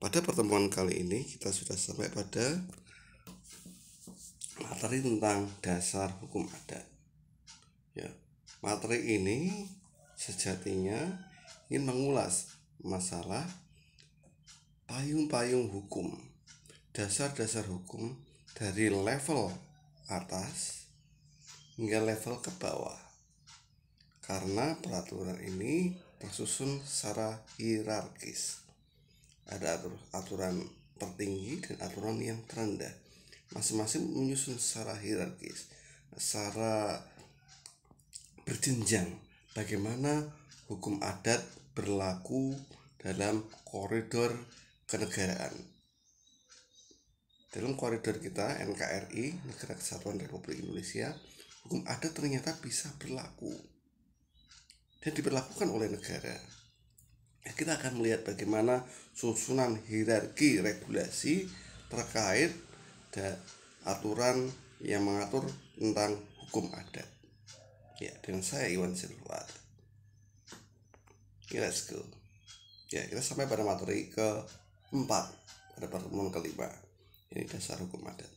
Pada pertemuan kali ini kita sudah sampai pada materi tentang dasar hukum adat. Ya, materi ini sejatinya ingin mengulas masalah payung-payung hukum, dasar-dasar hukum dari level atas hingga level ke bawah. Karena peraturan ini tersusun secara hierarkis. Ada aturan tertinggi dan aturan yang terendah. Masing-masing menyusun secara hierarkis, secara berjenjang. Bagaimana hukum adat berlaku dalam koridor kenegaraan. Dalam koridor kita NKRI, Negara Kesatuan Republik Indonesia, hukum adat ternyata bisa berlaku dan diberlakukan oleh negara. Kita akan melihat bagaimana susunan hierarki regulasi terkait aturan yang mengatur tentang hukum adat. Ya, dengan saya Iwan Silvat. Let's go. Ya, kita sampai pada materi keempat pada pertemuan kelima. Ini dasar hukum adat.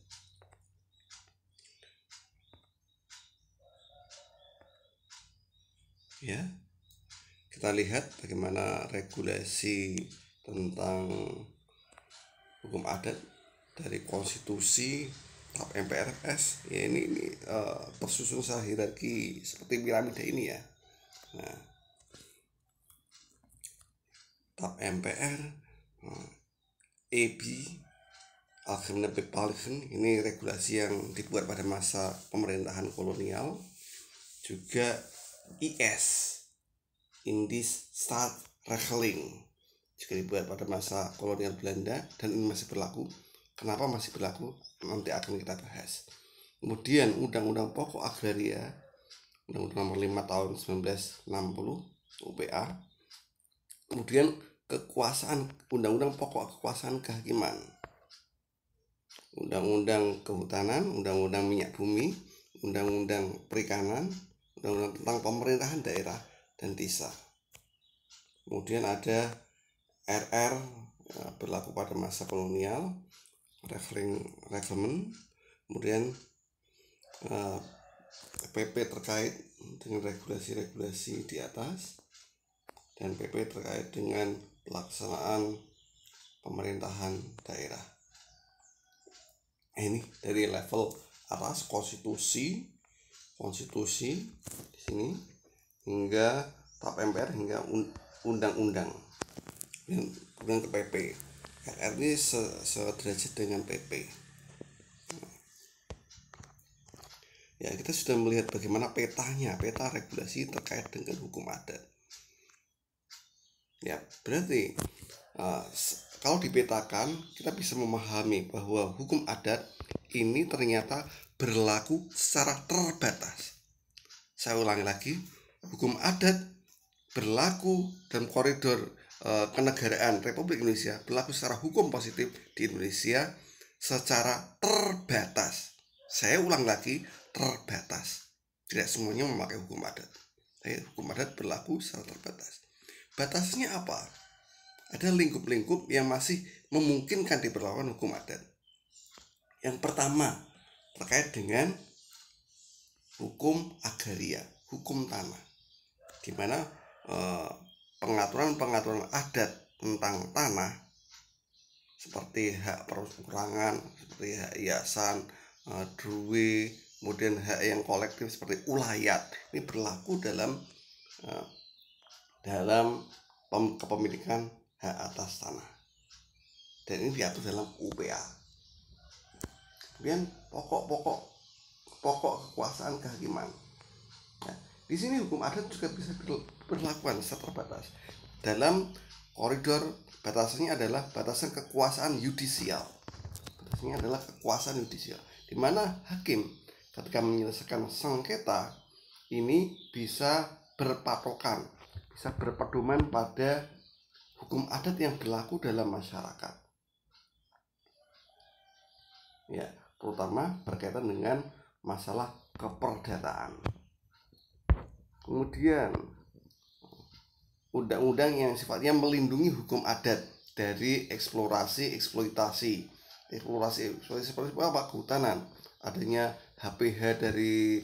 Ya, kita lihat bagaimana regulasi tentang hukum adat dari konstitusi TAP MPRS. Ya, ini tersusun secara hierarki seperti piramida ini ya. Nah, TAP MPR, EB, Algemene Bepalingen, ini regulasi yang dibuat pada masa pemerintahan kolonial. Juga IS, Indisch Staatsregeling, juga dibuat pada masa kolonial Belanda dan ini masih berlaku. Kenapa masih berlaku? Nanti akan kita bahas. Kemudian Undang-Undang Pokok Agraria, Undang-Undang Nomor 5 Tahun 1960 UPA. Kemudian Undang-Undang Pokok Kekuasaan Kehakiman, Undang-Undang Kehutanan, Undang-Undang Minyak Bumi, Undang-Undang Perikanan, Undang-Undang tentang Pemerintahan Daerah dan Desa. Kemudian ada RR berlaku pada masa kolonial, Reglement. Kemudian PP terkait dengan regulasi-regulasi di atas, dan PP terkait dengan pelaksanaan pemerintahan daerah. Ini dari level atas konstitusi di sini hingga TAP MPR hingga undang-undang, kemudian ke PP. RR ini sederajat dengan PP. Ya, kita sudah melihat bagaimana peta regulasi terkait dengan hukum adat. Ya, berarti kalau dipetakan kita bisa memahami bahwa hukum adat ini ternyata berlaku secara terbatas. Saya ulangi lagi, hukum adat berlaku dalam koridor kenegaraan Republik Indonesia, berlaku secara hukum positif di Indonesia secara terbatas. Saya ulang lagi, terbatas. Tidak semuanya memakai hukum adat. Hukum adat berlaku secara terbatas. Batasnya apa? Ada lingkup-lingkup yang masih memungkinkan diberlakukan hukum adat. Yang pertama terkait dengan hukum agraria, hukum tanah, di mana pengaturan adat tentang tanah seperti hak perorangan, seperti hak hiasan, druwe, kemudian hak yang kolektif seperti ulayat, ini berlaku dalam kepemilikan hak atas tanah, dan ini diatur dalam UPA. Kemudian pokok kekuasaan kehakiman. Nah, di sini hukum adat juga bisa berlakukan secara terbatas. Dalam koridor batasannya adalah batasan kekuasaan yudisial. Batasnya adalah kekuasaan yudisial, di mana hakim ketika menyelesaikan sengketa ini bisa berpatokan, bisa berpedoman pada hukum adat yang berlaku dalam masyarakat. Ya, terutama berkaitan dengan masalah keperdataan. Kemudian undang-undang yang sifatnya melindungi hukum adat dari eksplorasi eksploitasi seperti apa, kehutanan, adanya HPH dari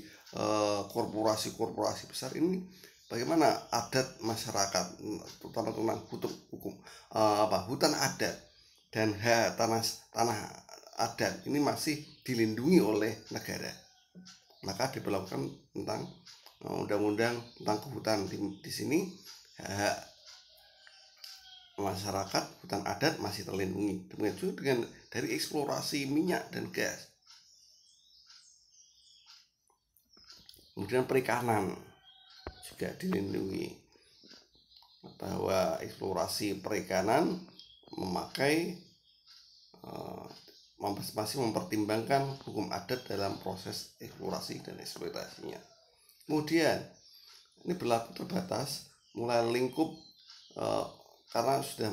korporasi besar ini. Bagaimana adat masyarakat, terutama tentang hutan adat dan hak tanah adat ini masih dilindungi oleh negara. Maka diberlakukan tentang undang-undang tentang kehutanan di sini. Hak masyarakat hutan adat masih terlindungi. Demikian juga dengan dari eksplorasi minyak dan gas. Kemudian perikanan juga dilindungi, bahwa eksplorasi perikanan memakai masih mempertimbangkan hukum adat dalam proses eksplorasi dan eksploitasinya. Kemudian ini berlaku terbatas mulai lingkup karena sudah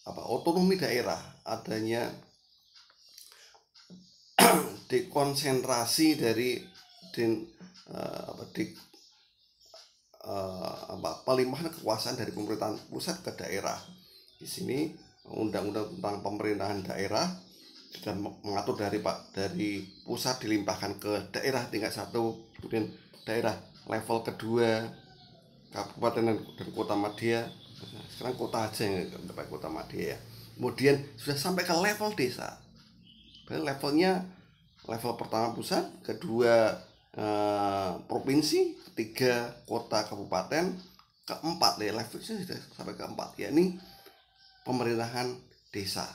otonomi daerah, adanya dekonsentrasi dari pelimpahan kekuasaan dari pemerintahan pusat ke daerah. Di sini undang-undang tentang pemerintahan daerah sudah mengatur dari pusat dilimpahkan ke daerah tingkat 1, kemudian daerah level kedua, kabupaten dan kota madya. Sekarang kota aja yang sampai kota madya ya. Kemudian sudah sampai ke level desa. Levelnya level pertama pusat, kedua provinsi, ketiga kota kabupaten, keempat levelnya sudah sampai keempat, yakni pemerintahan desa.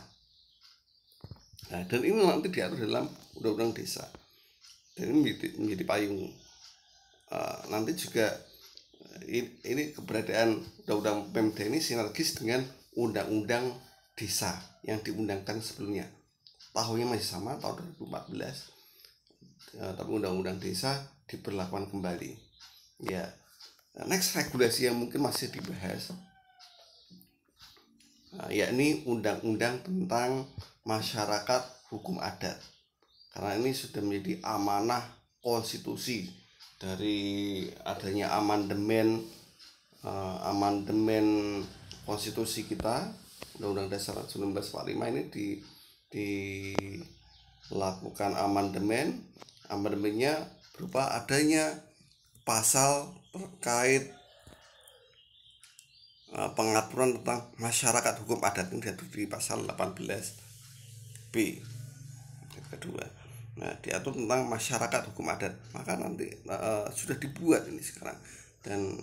Nah, dan ini nanti diatur dalam undang-undang desa, dan ini menjadi payung. Nanti juga ini keberadaan undang-undang Pemda ini sinergis dengan undang-undang desa yang diundangkan sebelumnya. Tahunnya masih sama, tahun 2014, tapi undang-undang desa diberlakukan kembali. Ya, next regulasi yang mungkin masih dibahas, yakni undang-undang tentang masyarakat hukum adat, karena ini sudah menjadi amanah konstitusi dari adanya amandemen konstitusi kita, Undang-Undang Dasar 1945 ini dilakukan amandemennya berupa adanya pasal terkait pengaturan tentang masyarakat hukum adat yang diatur di pasal 18B kedua. Nah, diatur tentang masyarakat hukum adat. Maka nanti sudah dibuat ini sekarang, dan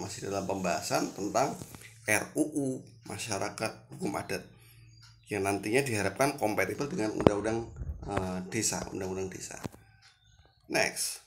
masih dalam pembahasan tentang RUU masyarakat hukum adat yang nantinya diharapkan kompatibel dengan undang-undang desa. Next.